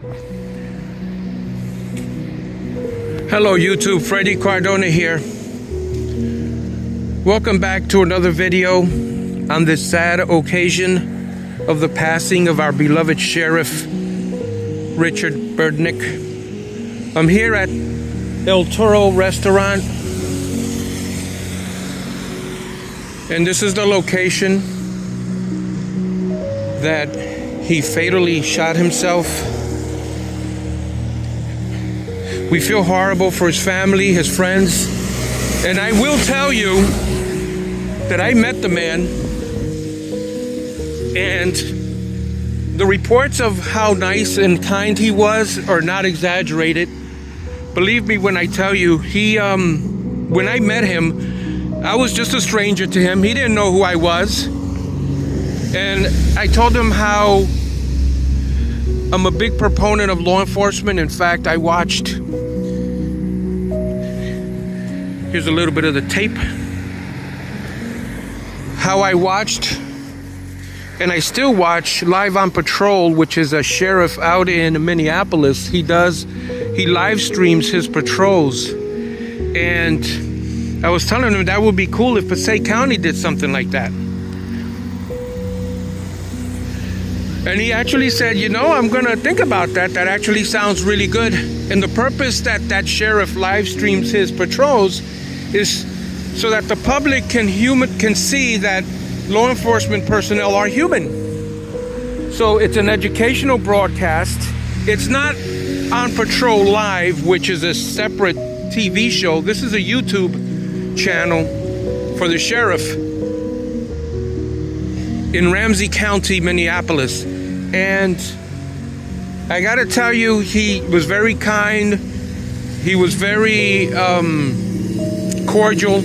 Hello YouTube, Freddy Cardona here. Welcome back to another video on this sad occasion of the passing of our beloved Sheriff Richard Berdnick. I'm here at El Toro restaurant, and this is the location that he fatally shot himself. We feel horrible for his family, his friends, and I will tell you that I met the man, and the reports of how nice and kind he was are not exaggerated. Believe me when I tell you, when I met him, I was just a stranger to him. He didn't know who I was, and I told him how I'm a big proponent of law enforcement. In fact, I watched, here's a little bit of the tape, how I watched, and I still watch Live on Patrol, which is a sheriff out in Minneapolis. He live streams his patrols, and I was telling him that would be cool if Passaic County did something like that. And he actually said, you know, I'm gonna think about that. That actually sounds really good. And the purpose that sheriff live streams his patrols is so that the public can see that law enforcement personnel are human. So it's an educational broadcast. It's not On Patrol Live, which is a separate TV show. This is a YouTube channel for the sheriff in Ramsey County, Minneapolis. And I gotta tell you, he was very kind. He was very cordial.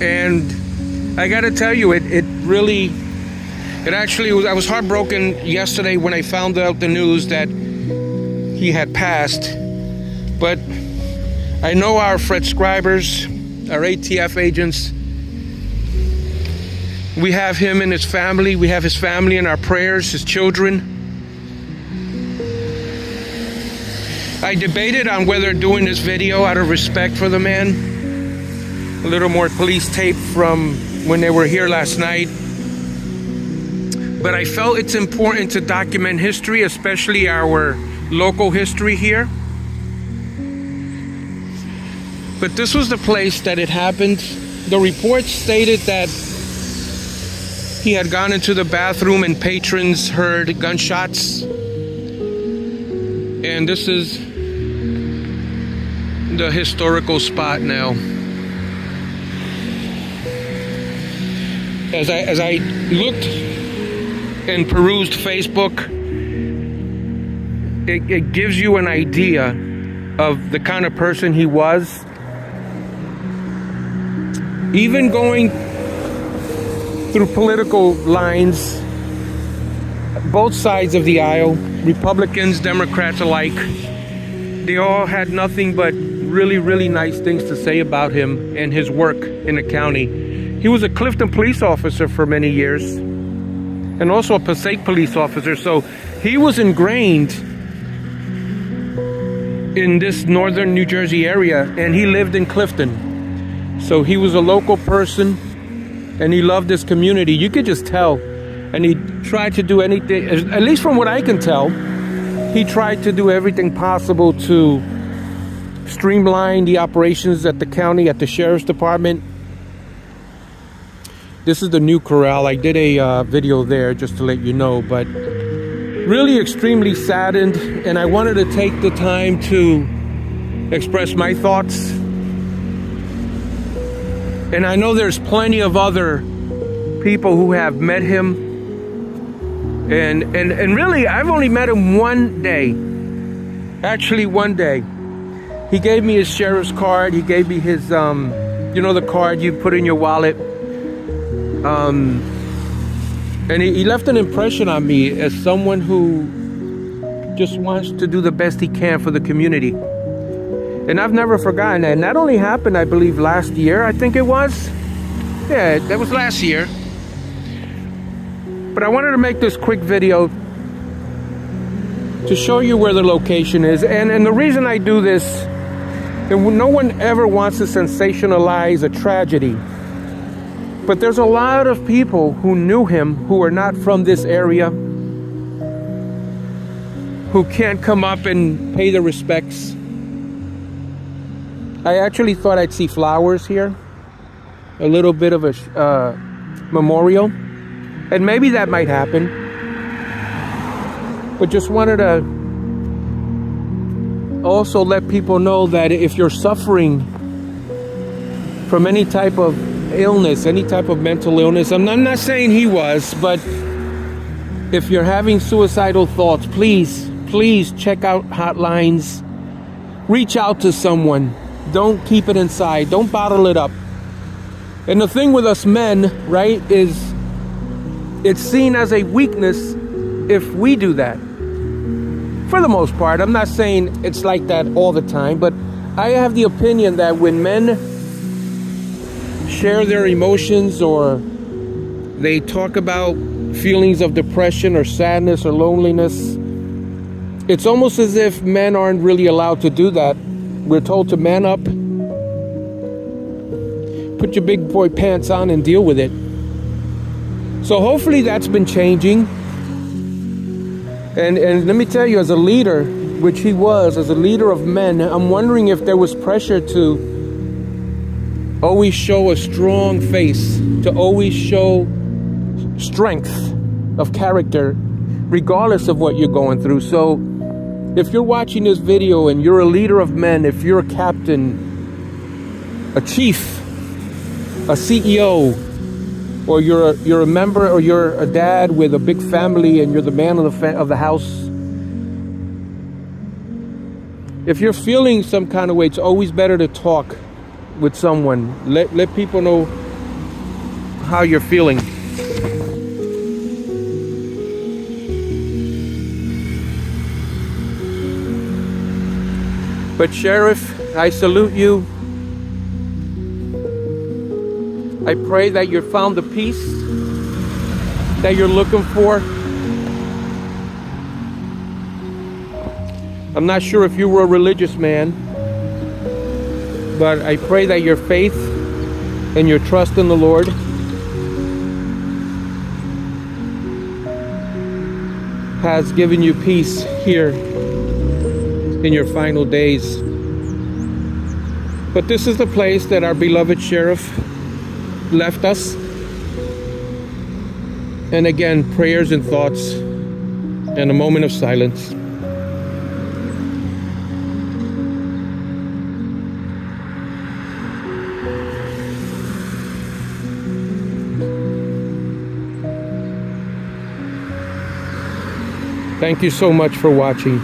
And I gotta tell you, I was heartbroken yesterday when I found out the news that he had passed. But I know our Fred Scribers, our ATF agents, we have him and his family. We have his family in our prayers, his children. I debated on whether doing this video out of respect for the man. A little more police tape from when they were here last night. But I felt it's important to document history, especially our local history here. But this was the place that it happened. The report stated that he had gone into the bathroom and patrons heard gunshots. And this is the historical spot now. As I looked and perused Facebook, it gives you an idea of the kind of person he was. Even going through political lines, both sides of the aisle, Republicans, Democrats alike, they all had nothing but really, really nice things to say about him and his work in the county. He was a Clifton police officer for many years, and also a Passaic police officer, so he was ingrained in this northern New Jersey area, and he lived in Clifton. So he was a local person, and he loved this community. You could just tell. And he tried to do anything, at least from what I can tell, he tried to do everything possible to streamline the operations at the county, at the sheriff's department. This is the new corral. I did a video there just to let you know, but really extremely saddened, and I wanted to take the time to express my thoughts. And I know there's plenty of other people who have met him. And really, I've only met him one day. Actually, one day. He gave me his sheriff's card. He gave me his, you know, the card you put in your wallet. And he left an impression on me as someone who just wants to do the best he can for the community. And I've never forgotten that. And that only happened, I believe, last year, I think it was. Yeah, that was last year. But I wanted to make this quick video to show you where the location is. And the reason I do this, and no one ever wants to sensationalize a tragedy, but there's a lot of people who knew him who are not from this area, who can't come up and pay their respects. I actually thought I'd see flowers here, a little bit of a memorial, and maybe that might happen. But just wanted to also let people know that if you're suffering from any type of illness, any type of mental illness, I'm not saying he was, but if you're having suicidal thoughts, please check out hotlines, reach out to someone. Don't keep it inside. Don't bottle it up. And the thing with us men, right, is it's seen as a weakness if we do that. For the most part, I'm not saying it's like that all the time, but I have the opinion that when men share their emotions or they talk about feelings of depression or sadness or loneliness, it's almost as if men aren't really allowed to do that. We're told to man up, put your big boy pants on and deal with it. So hopefully that's been changing. And let me tell you, as a leader, which he was, as a leader of men, I'm wondering if there was pressure to always show a strong face, to always show strength of character, regardless of what you're going through. So if you're watching this video and you're a leader of men, if you're a captain, a chief, a CEO, or you're a member, or you're a dad with a big family and you're the man of the house, if you're feeling some kind of way, it's always better to talk with someone. Let people know how you're feeling. But Sheriff, I salute you. I pray that you found the peace that you're looking for. I'm not sure if you were a religious man, but I pray that your faith and your trust in the Lord has given you peace here in your final days. But this is the place that our beloved Sheriff left us. And again, prayers and thoughts and a moment of silence. Thank you so much for watching.